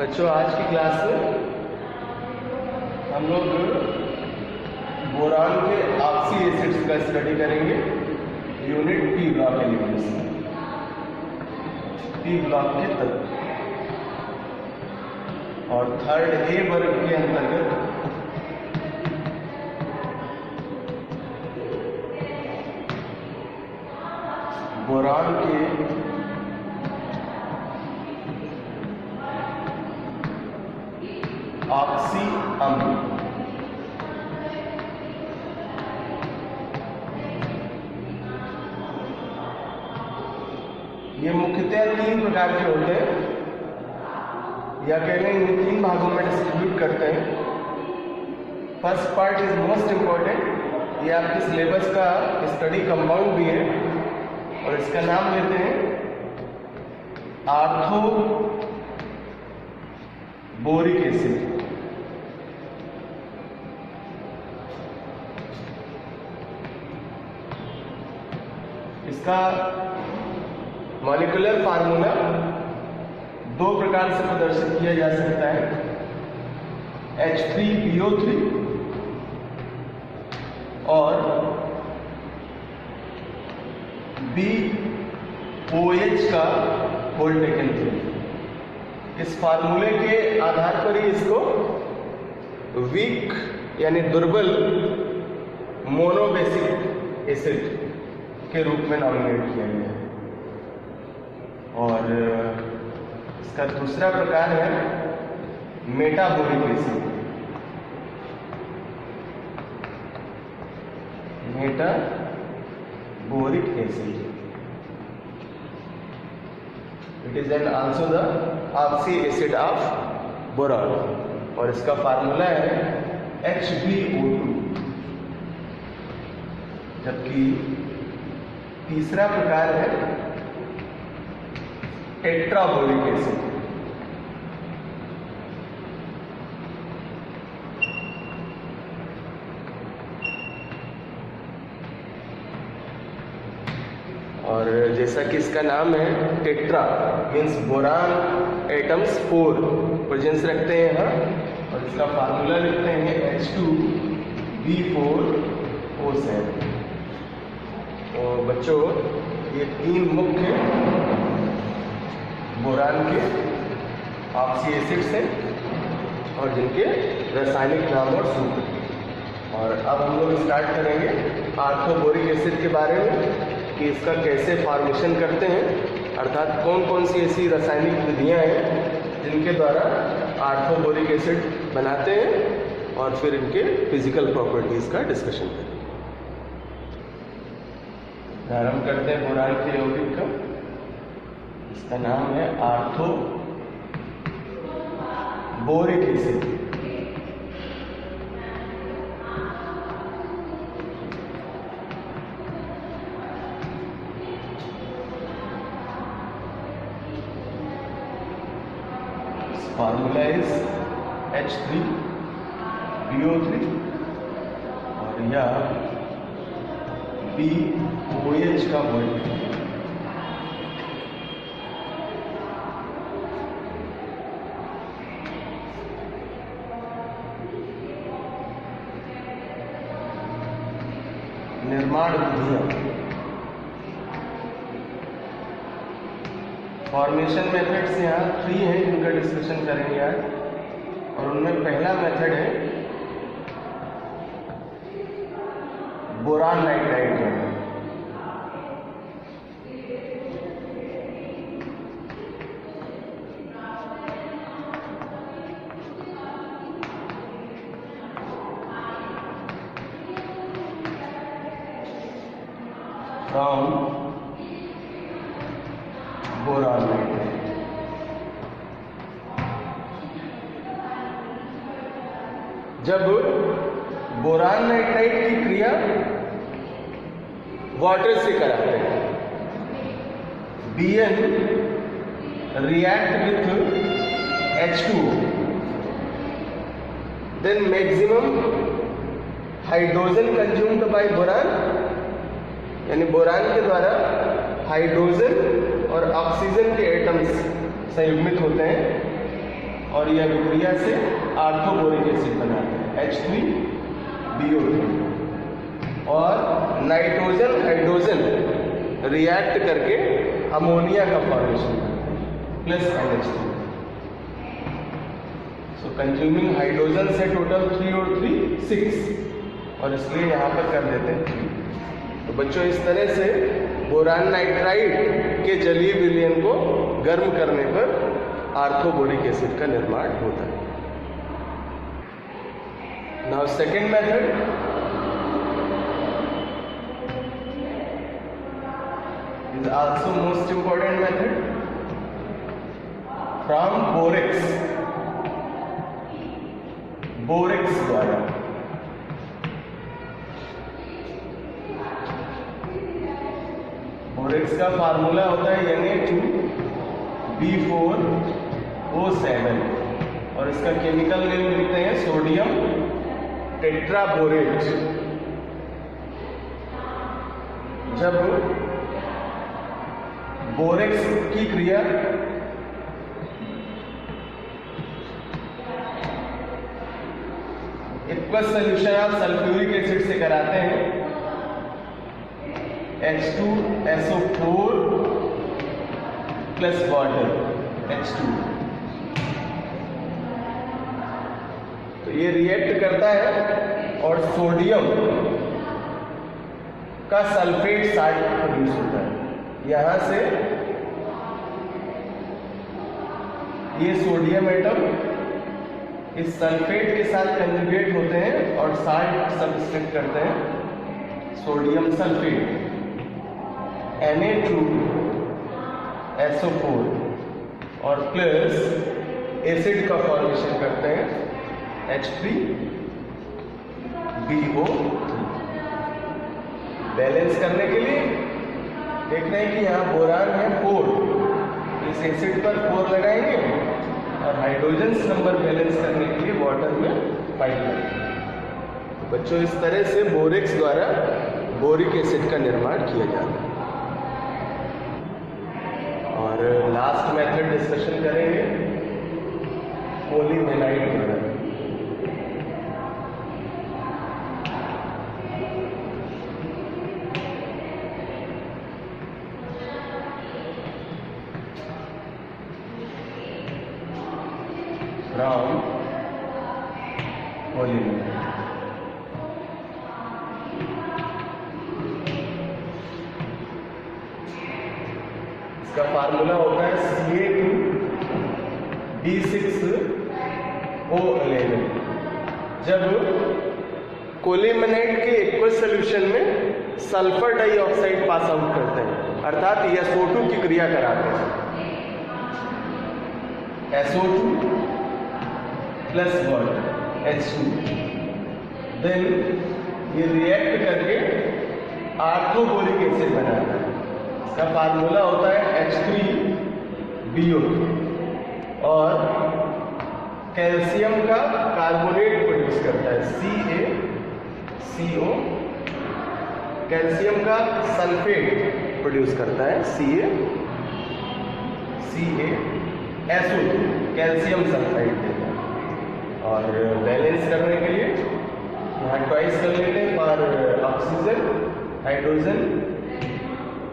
बच्चों, आज की क्लास में हम लोग बोरान के आपसी एसिड्स का स्टडी करेंगे। Unit P block elements, P block के तत्व, और थर्ड ए वर्ग के अंतर्गत बोरान के ऑक्सी अम्ल। ये मुख्यतः 3 प्रकार के होते हैं, या कह लें इन्हें 3 भागों में डिस्ट्रीब्यूट करते हैं। First part is most important, ये आपके सिलेबस का स्टडी कंपाउंड भी है, और इसका नाम लेते हैं आर्थो बोरिक एसिड। इसका मॉलिक्यूलर फार्मूला 2 प्रकार से प्रदर्शित किया जा सकता है, H3PO3 और BOH का होल टेकन 3। इस फार्मूले के आधार पर ही इसको वीक यानी दुर्बल मोनोबेसिक एसिड के रूप में नॉमिनेट किया गया है। और इसका दूसरा प्रकार है metaboric acid. Metaboric acid, it is an also the oxy acid of boron, और इसका फार्मूला है HbO2। जबकि तीसरा प्रकार है टेट्राबोरिक एसिड। और जैसा कि इसका नाम है, tetra means boron atoms 4 presence रखते हैं यहाँ, और इसका फार्मूला लिखते हैं H2B4O7। तो बच्चों, ये 3 मुख्य बोरान के ऑक्सी एसिड्स हैं, और जिनके रासायनिक नाम और सूत्र। और अब हम लोग स्टार्ट करेंगे आर्थोबोरिक एसिड के बारे में, कि इसका कैसे फॉर्मेशन करते हैं, अर्थात कौन कौन सी ऐसी रासायनिक विधियां हैं जिनके द्वारा आर्थोबोरिक एसिड बनाते हैं, और फिर इनके फिजिकल प्रॉपर्टीज का डिस्कशन करेंगे। प्रारंभ करते हैं बोरान के यौगिक का। इसका नाम है ortho boric acid. Formula is H3PO3 और यह BOH का होल। निर्माण विधियां, फॉर्मेशन मेथड्स यहाँ 3 हैं जिनका डिस्कशन करेंगे आज। और उनमें पहला मेथड है बोरान नाइट्राइड का। From boron nitride. जब बोरान नाइट्राइड की क्रिया वाटर से कराते हैं, Bn react with H2O, then maximum hydrogen consumed by boron, यानी बोरान के द्वारा हाइड्रोजन और ऑक्सीजन के एटम्स संयुग्मित होते हैं और यह अभिक्रिया से आर्थोबोरिक एसिड बनाते हैं H3BO3 और नाइट्रोजन हाइड्रोजन रिएक्ट करके अमोनिया का फॉर्मेशन करते हैं प्लस NH3। सो कंज्यूमिंग हाइड्रोजन से टोटल 3 और 3 6 और इसलिए यहाँ पर कर देते हैं 3। तो बच्चों इस तरह से बोरान नाइट्राइड के जलीय विलयन को गर्म करने पर आर्थोबोरिक एसिड का निर्माण होता है। Now second method is also most important method from borax द्वारा। बोरेक्स का फार्मूला होता है Na2B4O7 और इसका केमिकल नेम लिखते हैं सोडियम टेट्राबोरेट। जब बोरेक्स की क्रिया aqueous solution of sulphuric acid से कराते हैं H2SO4 प्लस वाटर H2, तो ये रिएक्ट करता है और सोडियम का सल्फेट साल्ट प्रोड्यूस होता है। यहां से ये सोडियम एटम इस सल्फेट के साथ कंजुगेट होते हैं और साल्ट सब्स्टिट्यूट करते हैं सोडियम सल्फेट Na2SO4 और प्लस एसिड का फॉर्मेशन करते हैं H3BO3। बैलेंस करने के लिए देख रहे हैं कि यहाँ बोरान है 4, इस एसिड पर 4 लगाएंगे और हाइड्रोजन नंबर बैलेंस करने के लिए वाटर में 5 लगाएंगे। तो बच्चों इस तरह से बोरेक्स द्वारा बोरिक एसिड का निर्माण किया जाता है। और लास्ट मेथड डिस्कशन करेंगे पॉलीमेलाइट द्वारा। from polymer। इसका फार्मूला होता है Ca2B6O11। जब कोलिमेनाइट के एक्वस सॉल्यूशन में सल्फर डाइऑक्साइड पास आउट करते हैं, अर्थात SO2 की क्रिया कराते हैं, SO2 plus water H2, then ये रिएक्ट करके आर्थोबोरिक एसिड बनाता है। इसका फार्मूला होता है H3BO और कैल्शियम का कार्बोनेट प्रोड्यूस करता है CaCO, कैल्शियम का सल्फेट प्रोड्यूस करता है CaCaSO2, कैल्शियम सल्फाइड देता है। और बैलेंस करने के लिए यहाँ ट्वाइस कर लेते हैं for oxygen hydrogen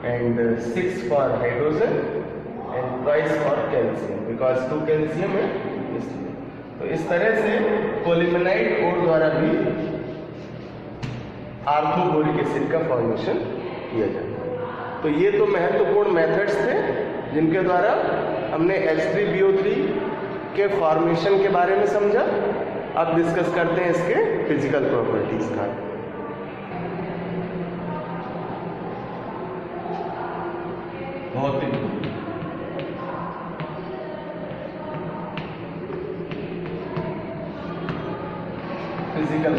and 6 for hydrogen and twice for calcium, because 2 calcium है इसलिए। तो इस तरह से पॉलीमेलाइट ओर द्वारा भी आर्थोबोरिक एसिड का फॉर्मेशन किया जाता है। तो ये तो महत्वपूर्ण मेथड्स थे जिनके द्वारा हमने H3BO3 के फॉर्मेशन के बारे में समझा। अब डिस्कस करते हैं इसके फिजिकल प्रॉपर्टीज का। भौतिक फिजिकल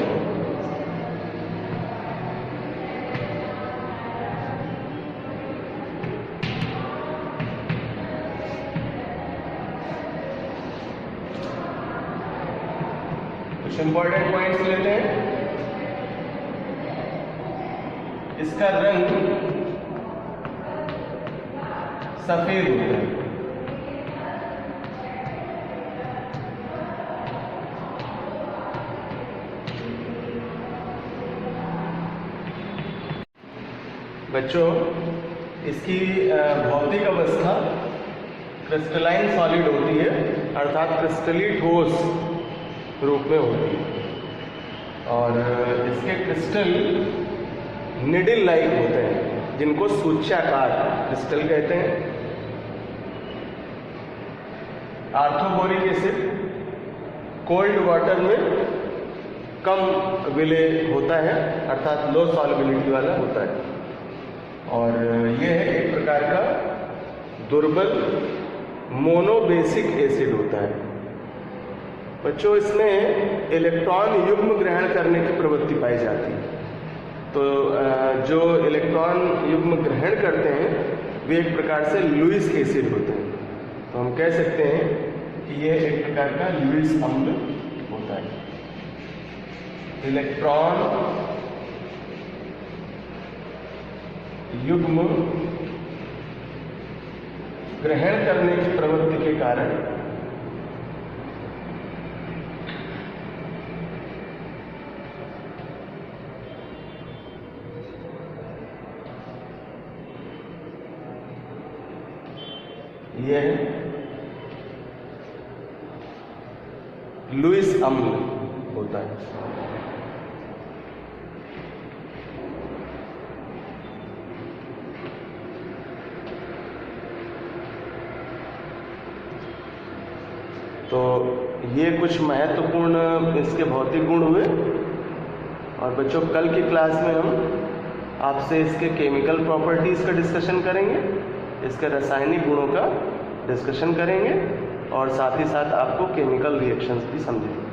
कुछ इंपॉर्टेंट पॉइंट्स लेते हैं। इसका रंग सफेद होता है। बच्चों इसकी भौतिक अवस्था क्रिस्टलाइन सॉलिड होती है, अर्थात क्रिस्टली ठोस रूप में होती है, और इसके क्रिस्टल निडिल लाइक होते हैं, जिनको सूच्याकार क्रिस्टल कहते हैं। आर्थोबोरिक एसिड कोल्ड वाटर में कम विलय होता है, अर्थात लो सॉल्युबिलिटी वाला होता है, और यह एक प्रकार का दुर्बल मोनोबेसिक एसिड होता है। बच्चों इसमें इलेक्ट्रॉन युग्म ग्रहण करने की प्रवृत्ति पाई जाती है, तो जो इलेक्ट्रॉन युग्म ग्रहण करते हैं वे एक प्रकार से लुईस एसिड होते हैं, तो हम कह सकते हैं कि यह एक प्रकार का लुईस अम्ल होता है। इलेक्ट्रॉन युग्म ग्रहण करने की प्रवृत्ति के कारण यह लुईस अम्ल होता है। तो ये कुछ महत्वपूर्ण इसके भौतिक गुण हुए, और बच्चों कल की क्लास में हम आपसे इसके केमिकल प्रॉपर्टीज़ का डिस्कशन करेंगे, इसके रासायनिक गुणों का डिस्कशन करेंगे, और साथ ही साथ आपको केमिकल रिएक्शंस भी समझेंगे।